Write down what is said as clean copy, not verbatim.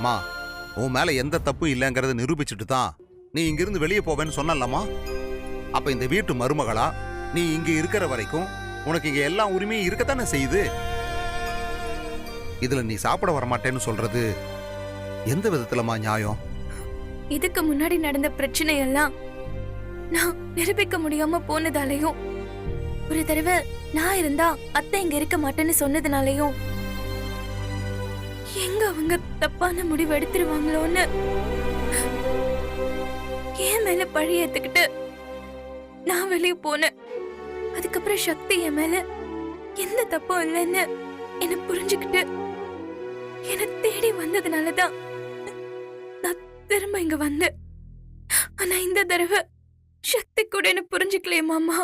மா, உன் மேல எந்த தப்பு இல்லைங்கறத நிரூபிச்சுட்டு தான் நீ இங்கிருந்து வெளியே போவேன்னு சொன்னல்லம்மா. அப்ப இந்த வீட்டு மருமகளா நீ இங்க இருக்கிற வரைக்கும் உனக்கு இங்க எல்லா உரிமையும் இருக்கத்தானே செய்யுது. இதுல நீ சாப்பிட வரமாட்டேன்னு சொல்றது எந்த விதத்துலமா நியாயம்? இதுக்கு முன்னாடி நடந்த பிரச்சனை எல்லாம் நான் நிரூபிக்க முடியாம போனதாலையும், ஒரு தடவை நான் இருந்தா அத்தை இங்க இருக்க மாட்டேன்னு சொன்னதுனாலையும், எங்க அவங்க தப்பான முடிவு எடுத்துருவாங்களோன்னு என் மேல பழி ஏத்துக்கிட்டு நான் வெளியே போனேன். அதுக்கப்புறம் சக்தி என் மேல எந்த தப்பும் இல்லைன்னு என்ன புரிஞ்சுக்கிட்டு என்ன தேடி வந்ததுனாலதான் நான் திரும்ப இங்க வந்தேன். ஆனா இந்த தடவை சக்தி கூட என்ன புரிஞ்சுக்கலையே மாமா.